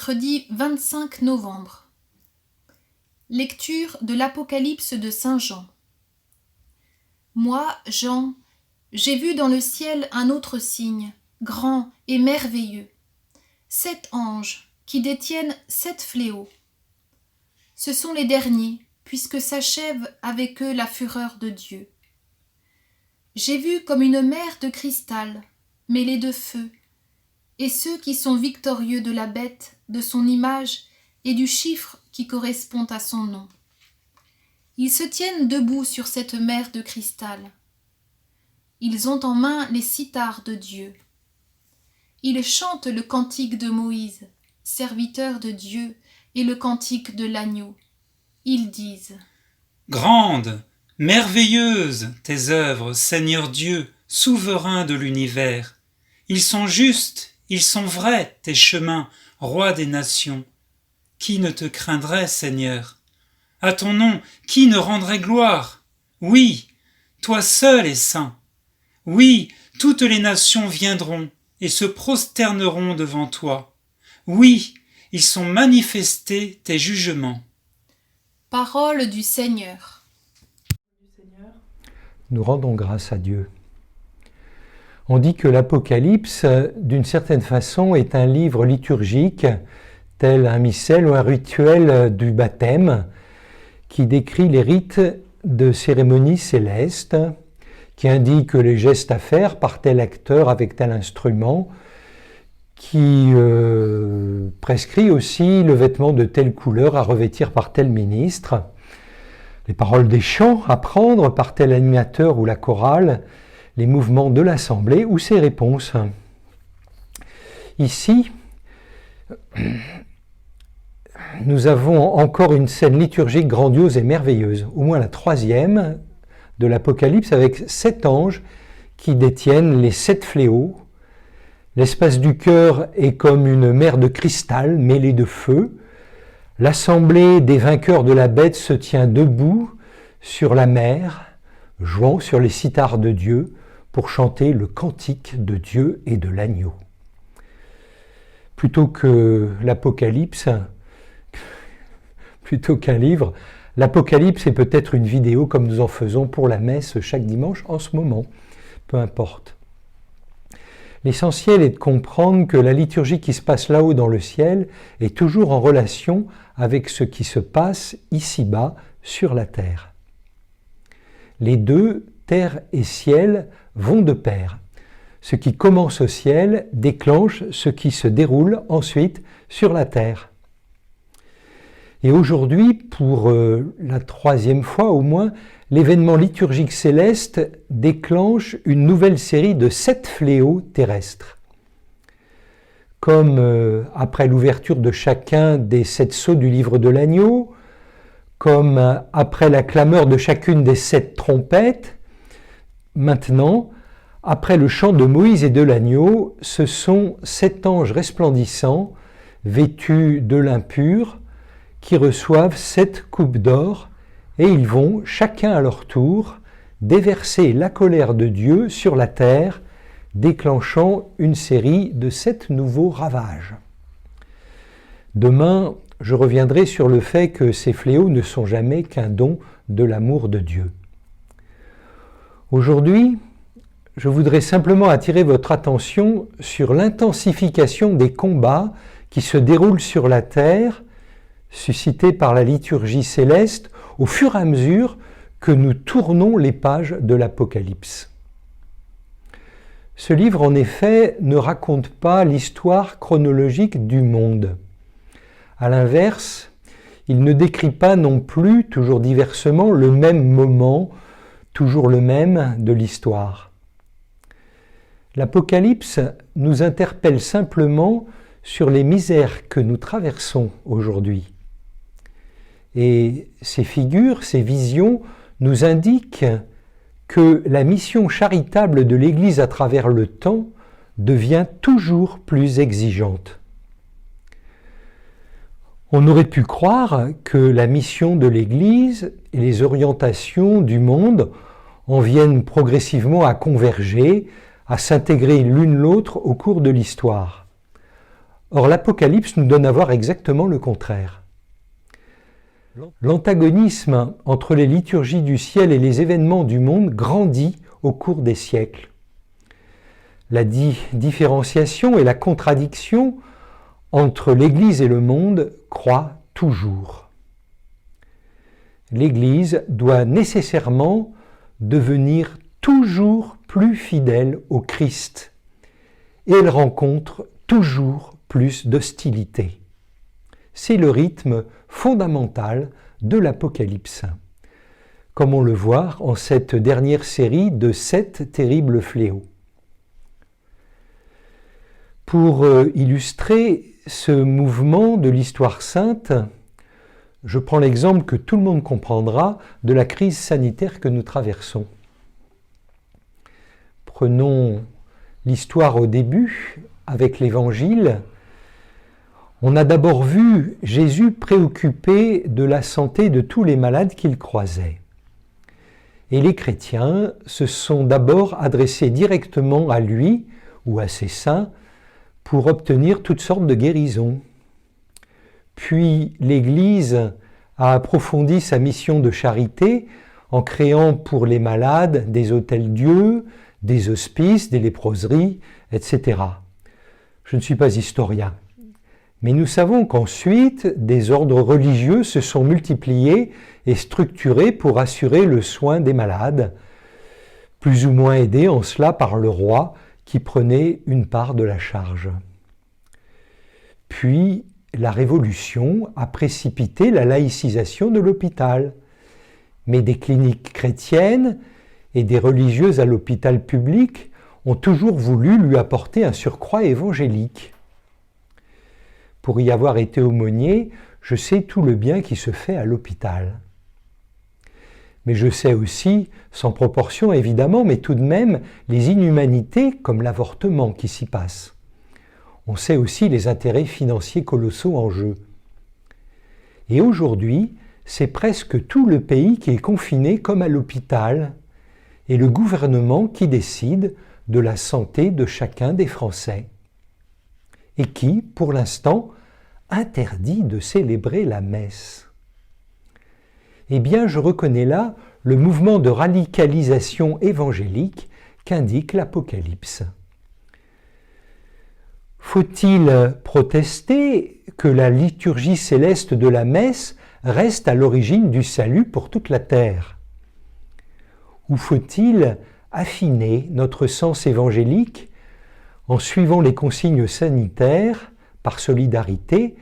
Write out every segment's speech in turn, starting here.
Mercredi 25 novembre. Lecture de l'Apocalypse de Saint Jean. Moi, Jean, j'ai vu dans le ciel un autre signe, grand et merveilleux. 7 anges qui détiennent 7 fléaux. Ce sont les derniers, puisque s'achève avec eux la fureur de Dieu. J'ai vu comme une mer de cristal, mêlée de feu, et ceux qui sont victorieux de la bête, de son image et du chiffre qui correspond à son nom. Ils se tiennent debout sur cette mer de cristal. Ils ont en main les cithars de Dieu. Ils chantent le cantique de Moïse, serviteur de Dieu, et le cantique de l'agneau. Ils disent : Grandes, merveilleuses tes œuvres, Seigneur Dieu, souverain de l'univers. Ils sont justes, ils sont vrais, tes chemins, roi des nations. Qui ne te craindrait, Seigneur ? À ton nom, qui ne rendrait gloire ? Oui, toi seul es saint. Oui, toutes les nations viendront et se prosterneront devant toi. Oui, ils sont manifestés tes jugements. Parole du Seigneur. Nous rendons grâce à Dieu. On dit que l'Apocalypse, d'une certaine façon, est un livre liturgique, tel un missel ou un rituel du baptême, qui décrit les rites de cérémonies célestes, qui indique les gestes à faire par tel acteur avec tel instrument, qui prescrit aussi le vêtement de telle couleur à revêtir par tel ministre, les paroles des chants à prendre par tel animateur ou la chorale, les mouvements de l'assemblée ou ses réponses. Ici, nous avons encore une scène liturgique grandiose et merveilleuse, au moins la 3e de l'Apocalypse, avec 7 anges qui détiennent les 7 fléaux. L'espace du cœur est comme une mer de cristal mêlée de feu. L'assemblée des vainqueurs de la bête se tient debout sur la mer, jouant sur les cithars de Dieu pour chanter le cantique de Dieu et de l'agneau. Plutôt que l'Apocalypse, plutôt qu'un livre, l'Apocalypse est peut-être une vidéo comme nous en faisons pour la messe chaque dimanche en ce moment, peu importe. L'essentiel est de comprendre que la liturgie qui se passe là-haut dans le ciel est toujours en relation avec ce qui se passe ici-bas sur la terre. Les deux, terre et ciel, vont de pair. Ce qui commence au ciel déclenche ce qui se déroule ensuite sur la terre. Et aujourd'hui, pour la 3e fois au moins, l'événement liturgique céleste déclenche une nouvelle série de 7 fléaux terrestres. Comme après l'ouverture de chacun des 7 sceaux du livre de l'agneau, comme après la clameur de chacune des 7 trompettes, maintenant, après le chant de Moïse et de l'agneau, ce sont 7 anges resplendissants, vêtus de lin pur, qui reçoivent 7 coupes d'or, et ils vont, chacun à leur tour, déverser la colère de Dieu sur la terre, déclenchant une série de 7 nouveaux ravages. Demain, je reviendrai sur le fait que ces fléaux ne sont jamais qu'un don de l'amour de Dieu. Aujourd'hui, je voudrais simplement attirer votre attention sur l'intensification des combats qui se déroulent sur la terre, suscités par la liturgie céleste, au fur et à mesure que nous tournons les pages de l'Apocalypse. Ce livre, en effet, ne raconte pas l'histoire chronologique du monde. À l'inverse, il ne décrit pas non plus, toujours diversement, le même moment, toujours le même de l'histoire. L'Apocalypse nous interpelle simplement sur les misères que nous traversons aujourd'hui. Et ces figures, ces visions nous indiquent que la mission charitable de l'Église à travers le temps devient toujours plus exigeante. On aurait pu croire que la mission de l'Église et les orientations du monde en viennent progressivement à converger, à s'intégrer l'une l'autre au cours de l'histoire. Or, l'Apocalypse nous donne à voir exactement le contraire. L'antagonisme entre les liturgies du ciel et les événements du monde grandit au cours des siècles. La différenciation et la contradiction entre l'Église et le monde croît toujours. L'Église doit nécessairement devenir toujours plus fidèle au Christ et elle rencontre toujours plus d'hostilité. C'est le rythme fondamental de l'Apocalypse, comme on le voit en cette dernière série de 7 terribles fléaux. Pour illustrer ce mouvement de l'histoire sainte, je prends l'exemple que tout le monde comprendra de la crise sanitaire que nous traversons. Prenons l'histoire au début avec l'Évangile. On a d'abord vu Jésus préoccupé de la santé de tous les malades qu'il croisait. Et les chrétiens se sont d'abord adressés directement à lui ou à ses saints pour obtenir toutes sortes de guérisons. Puis l'Église a approfondi sa mission de charité en créant pour les malades des hôtels-dieux, des hospices, des léproseries, etc. Je ne suis pas historien, mais nous savons qu'ensuite des ordres religieux se sont multipliés et structurés pour assurer le soin des malades, plus ou moins aidés en cela par le roi qui prenait une part de la charge. Puis la Révolution a précipité la laïcisation de l'hôpital, mais des cliniques chrétiennes et des religieuses à l'hôpital public ont toujours voulu lui apporter un surcroît évangélique. Pour y avoir été aumônier, je sais tout le bien qui se fait à l'hôpital. Mais je sais aussi, sans proportion évidemment, mais tout de même, les inhumanités comme l'avortement qui s'y passe. On sait aussi les intérêts financiers colossaux en jeu. Et aujourd'hui, c'est presque tout le pays qui est confiné comme à l'hôpital, et le gouvernement qui décide de la santé de chacun des Français, et qui, pour l'instant, interdit de célébrer la messe. Eh bien, je reconnais là le mouvement de radicalisation évangélique qu'indique l'Apocalypse. Faut-il protester que la liturgie céleste de la messe reste à l'origine du salut pour toute la terre? Ou faut-il affiner notre sens évangélique en suivant les consignes sanitaires par solidarité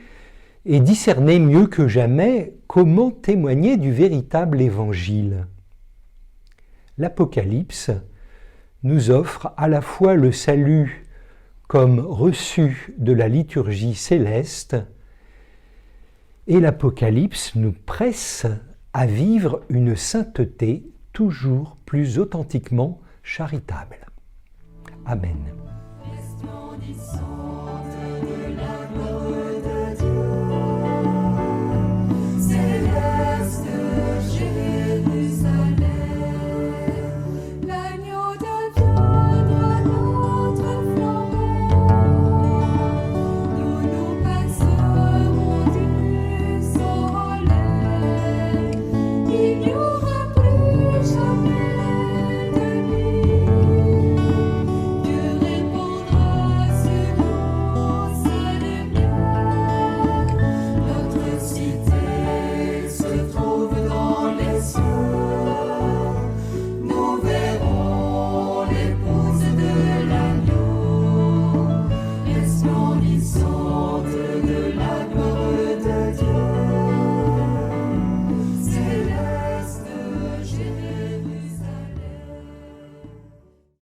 et discerner mieux que jamais comment témoigner du véritable évangile? L'Apocalypse nous offre à la fois le salut comme reçu de la liturgie céleste, et l'Apocalypse nous presse à vivre une sainteté toujours plus authentiquement charitable. Amen.